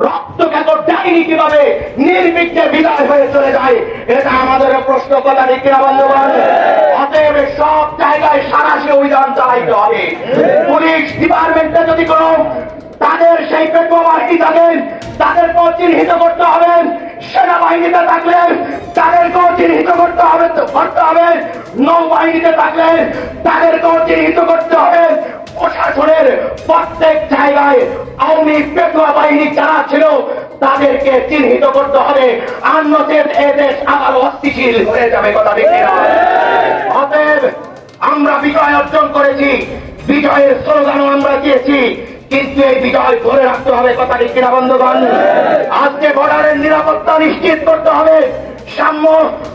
রক্তক্ষেত ডাইনি কিভাবে নির্বিঘ্নে বিদায় হয়ে চলে যায়, এটা আমাদের প্রশ্ন। কথা ঠিক কিনা বন্ধুগণ? অতএব সব জায়গায় সারাশি অভিযান চালাইতে হবে। পুলিশ ডিপার্টমেন্টে যদি কোনো তাদের সেই পেট্রোল বাহিনী থাকেন, তাদেরকেও চিহ্নিত করতে হবে। সেনাবাহিনীতে থাকলে তাদেরকেও চিহ্নিত করতে হবে। নৌবাহিনীতে থাকলে তাদেরকেও চিহ্নিত করতে হবে। প্রশাসনের প্রত্যেক জায়গায় আওয়ামী পেট্রোল বাহিনী যারা ছিল তাদেরকে চিহ্নিত করতে হবে। আর নচেত এদেশ আবার অস্থিতিশীল হয়ে যাবে। কথা ঠিক কিনা? অতএব আমরা বিজয় অর্জন করেছি, বিজয়ের স্লোগানও আমরা দিয়েছি, কিন্তু এই বিজয় ধরে রাখতে হবে। কথা ঠিক কিনা বন্ধুগণ? আজকে বর্ডারের নিরাপত্তা নিশ্চিত করতে হবে। সাম্য,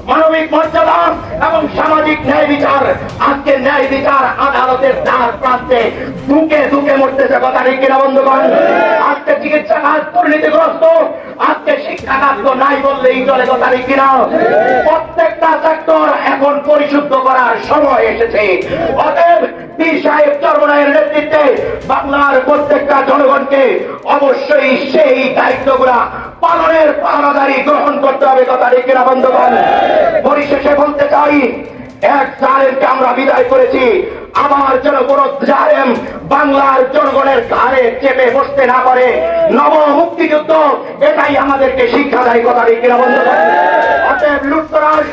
মানবিক মর্যাদা এবং সামাজিক ন্যায় বিচার। আজকে ন্যায় বিচার আদালতের দ্বার প্রান্তে দুকে দুকে মরতেছে। কথা ঠিক কিনা বন্ধুগণ? আজকে চিকিৎসা খাত দুর্নীতিগ্রস্ত, আজকে শিক্ষা খাত তো নাই বললেই চলে। কথা ঠিক কিনা? প্রত্যেকটা সেক্টর এখন পরিশুদ্ধ করার সময় এসেছে। অতএব পীর সাহেব চরমনায়ের নেতৃত্বে বাংলার প্রত্যেকটা জনগণকে অবশ্যই সেই দায়িত্বগুলা পালনের পাওনাদারি গ্রহণ করতে হবে। কথা ঠিক কিনা বন্ধুগণ? পরিশেষে বলতে চাই, এক জালেমকে আমরা বিদায় করেছি, আবার যেন কোন জালেম বাংলার জনগণের ঘাড়ে চেপে বসতে না পারে। নব মুক্তিযুদ্ধ এটাই আমাদেরকে শিক্ষা দেয়। কথা ঠিক কিনা বন্ধুগণ? অতএব লুটতরাজ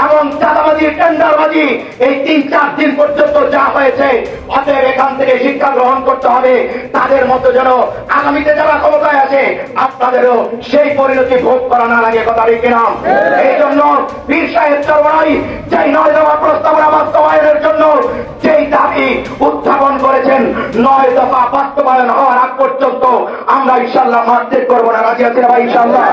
এবং চাঁদাবাজি, টেন্ডারবাজি এই 3-4 দিন পর্যন্ত যা হয়েছে, অতএব এখান থেকে শিক্ষা গ্রহণ করতে হবে। তাদের মতো যেন আগামীতে যারা ক্ষমতায় আছে আপনাদেরও সেই পরিণতি ভোগ করা না লাগে। কথা ঠিক কিনা? এই জন্য পীর সাহেব চরমনাই যেই 9 দফা প্রস্তাবনা বাস্তবায়নের জন্য যেই দাবি উত্থাপন করেছেন, 9 দফা বাস্তবায়ন হওয়ার আগ পর্যন্ত আমরা ইনশাআল্লাহ মারধর করবো না। রাজি আছি না ভাই? ইনশাআল্লাহ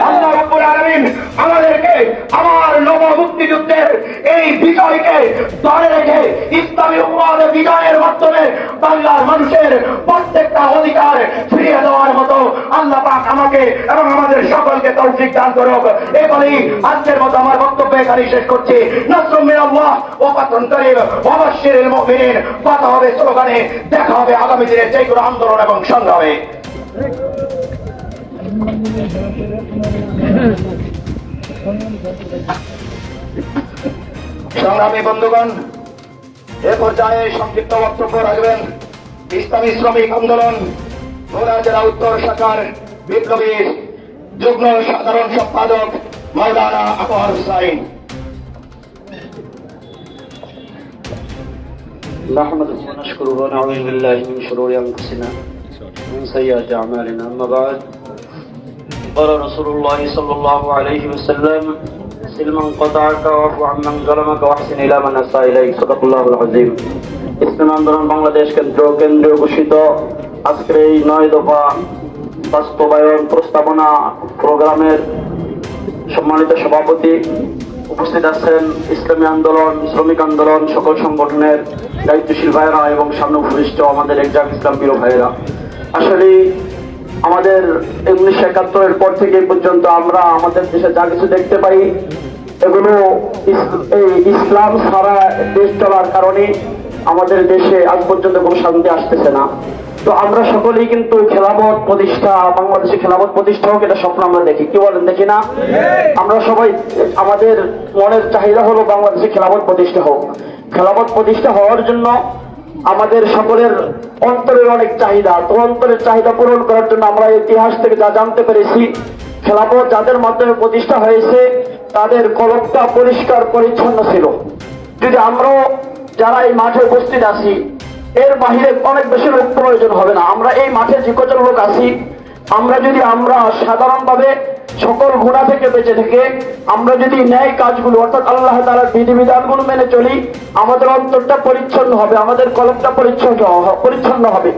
আল্লাহ রাব্বুল আলামিন আমাদেরকে আমার নব মুক্তিযুদ্ধের এই বিজয়কে ধরে রেখে ইসলামী উম্মাহর বিজয়ের মাধ্যমে বাংলার মানুষের প্রত্যেকটা অধিকার ফিরিয়ে দেওয়ার মতো আল্লাহ পাক আমাকে এবং আমাদের সকলকে তৌফিক দান করুক। এই বলেই আজকের মতো আমার বক্তব্য এখানে শেষ করছি। নাসরুম মিনাল্লাহ ওয়া ফাতহুন করিম ওয়া বাশশিরিল মুমিনিন। কথা হবে স্লোগানে, দেখা হবে আগামী দিনের যে কোনো আন্দোলন এবং সংগ্রামে। সংগ্রামী বন্ধুগণ, এ পর্যায়ে সংক্ষিপ্ত বক্তব্য রাখবেন ইসলামী শ্রমিক আন্দোলন ভোলা জেলা উত্তর শাখার বিপ্লবী যুগ্ম সাধারণ সম্পাদক মাওলানা আকবর হুসাইন। نحمده ونشكره ونعوذ بالله من شرور انفسنا ومن سيئات اعمالنا. اما بعد، قال رسول الله صلى الله عليه وسلم: سلم من قطعك واعف عمن ظلمك واحسن الى من اساء اليك. صدق الله العظيم. ইসলামী আন্দোলন বাংলাদেশ কেন্দ্রীয় ঘোষিত আজকের এই 9 দফা বাস্তবায়ন প্রস্তাবনা প্রোগ্রামের সম্মানিত সভাপতি, উপস্থিত আছেন ইসলামী আন্দোলন, শ্রমিক আন্দোলন সকল সংগঠনের দায়িত্বশীল ভাইয়েরা এবং সামনে উপবিষ্ট আমাদের একজাক ইসলাম প্রিয় ভাইয়েরা। আসলে আমাদের 1971-এর পর থেকে পর্যন্ত আমরা আমাদের দেশে যা কিছু দেখতে পাই, এগুলো এই ইসলাম ছাড়া দেশ চলার কারণে আমাদের দেশে আজ পর্যন্ত কোনো শান্তি আসতেছে না। তো আমরা সকলেই কিন্তু খেলাফত প্রতিষ্ঠা, বাংলাদেশে খেলাফত প্রতিষ্ঠা হোক, এটা স্বপ্ন আমরা দেখি। কি বলেন? দেখি না? আমরা সবাই আমাদের মনের চাহিদা হলো বাংলাদেশে খেলাফত প্রতিষ্ঠা হোক। খেলাফত প্রতিষ্ঠা হওয়ার জন্য আমাদের সকলের অন্তরের অনেক চাহিদা। তো অন্তরের চাহিদা পূরণ করার জন্য আমরা ইতিহাস থেকে যা জানতে পেরেছি, খেলাফত যাদের মাধ্যমে প্রতিষ্ঠা হয়েছে তাদের কলবটা পরিষ্কার পরিচ্ছন্ন ছিল। যদি আমরাও যারা এই মাঠে উপস্থিত আছি, এর বাহিরে অনেক বেশি লোক প্রয়োজন হবে না। আমরা এই মাঠে যে কজন লোক আছি, আমরা সাধারণভাবে সকল গুনাহ থেকে বেঁচে থেকে আমরা যদি ন্যায় কাজগুলো অর্থাৎ আল্লাহ তাআলার বিধিবিধানগুলো মেনে চলি, আমাদের অন্তরটা পরিচ্ছন্ন হবে, আমাদের কলবটা পরিচ্ছন্ন হবে।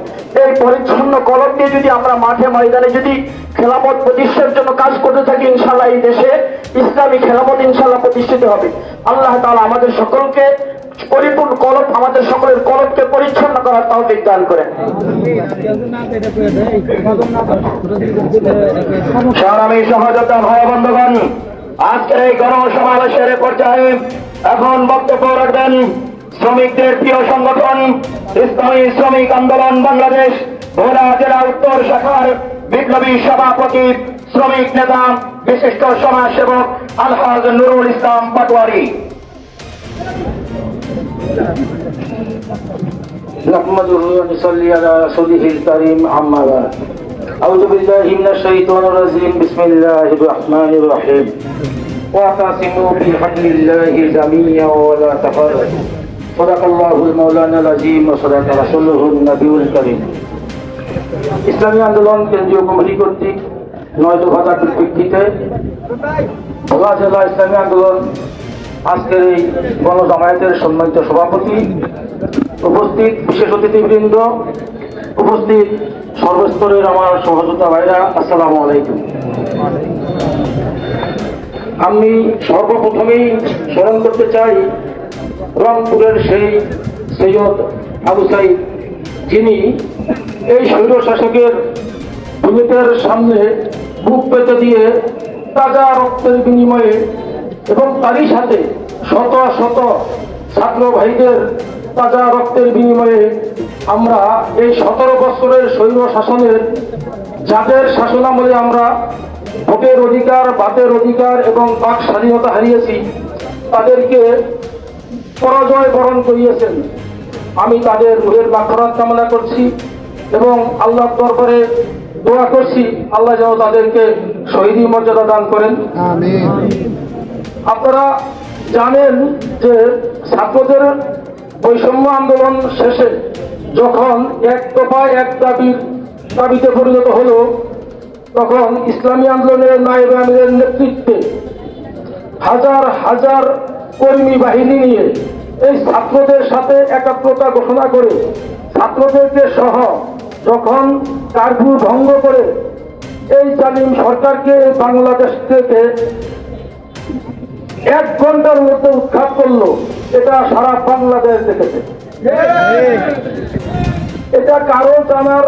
এই পরিচ্ছন্ন কলব দিয়ে যদি আমরা মাঠে ময়দানে যদি খেলাফত প্রতিষ্ঠার জন্য কাজ করতে থাকি, ইনশাআল্লাহ এই দেশে ইসলামী খেলাফত ইনশাআল্লাহ প্রতিষ্ঠিত হবে। আল্লাহ তাআলা আমাদের সকলকে পরিপূর্ণ কলব, আমাদের সকলের কলবকে পরিচ্ছন্ন করার তৌফিক দান করেন। সংগ্রামী সহযোদ্ধা ভাই বন্ধুগণ, আজকের এই গণসমাবেশের পর্যায়ে এখন বক্তব্য রাখবেন শ্রমিকদের প্রিয় সংগঠন ইসলামী শ্রমিক আন্দোলন বাংলাদেশ ভোলা জেলা উত্তর শাখার বিপ্লবী সভাপতি শ্রমিক নেতা বিশিষ্ট সমাজসেবক আলহাজ নুরুল ইসলাম পাটোয়ারি। নাহমাদুহু ওয়া নুসাল্লি আলা রাসূলিহিল কারীম, আম্মা বা'দ। আউযু বিল্লাহি মিনাশ শাইতানির রাজীম। বিসমিল্লাহির রাহমানির রাহিম। ওয়াতাসিমু বিহাবলিল্লাহি জামিআন ওয়া লা তাফাররাকু। সাদাকাল্লাহুল মাওলানাল আযীম ওয়া সাদাকা রাসূলুহুন নবিয়ুল কারীম। ইসলামী আন্দোলন কেন্দ্রীয় কমিটি কর্তৃক 9 দফা দাবির প্রেক্ষিতে ভোলা জেলা ইসলামী আন্দোলন আজকের এই গণজামায়াতের সম্মানিত সভাপতি, উপস্থিত বিশেষ অতিথিবৃন্দ, উপস্থিত সর্বস্তরের আমার সহযোদ্ধা ভাইরা, আসসালামু আলাইকুম। আমি সর্বপ্রথমেই স্মরণ করতে চাই রংপুরের সেই সৈয়দ আবু সাইদ, যিনি এই স্বৈর শাসকের বুলেটের সামনে বুক পেতে দিয়ে তাজা রক্তের বিনিময়ে এবং তারই সাথে শত শত ছাত্র ভাইদের তাজা রক্তের বিনিময়ে আমরা এই 17 বছরের স্বৈর শাসনের, যাদের শাসনামলে আমরা ভোটের অধিকার, বাতের অধিকার এবং বাক স্বাধীনতা হারিয়েছি, তাদেরকে পরাজয় বরণ করিয়েছেন। আমি তাদের রুহের মাগফিরাত কামনা করছি এবং আল্লাহর দরবারে দোয়া করছি আল্লাহ যেন তাদেরকে শহীদি মর্যাদা দান করেন। আমিন। আপনারা জানেন যে ছাত্রদের বৈষম্য আন্দোলন শেষে যখন এক দফায় এক দাবিতে পরিণত হলো, তখন ইসলামী আন্দোলনের নায়েব আমিরের নেতৃত্বে হাজার হাজার কর্মী বাহিনী নিয়ে এই ছাত্রদের সাথে একাত্মতা ঘোষণা করে ছাত্রদেরকে সহ যখন কারফিউ ভঙ্গ করে এই জালিম সরকারকে বাংলাদেশ থেকে 1 ঘন্টার মধ্যে উৎখাত করলো, এটা সারা বাংলাদেশ দেখেছে। এটা কারো জানার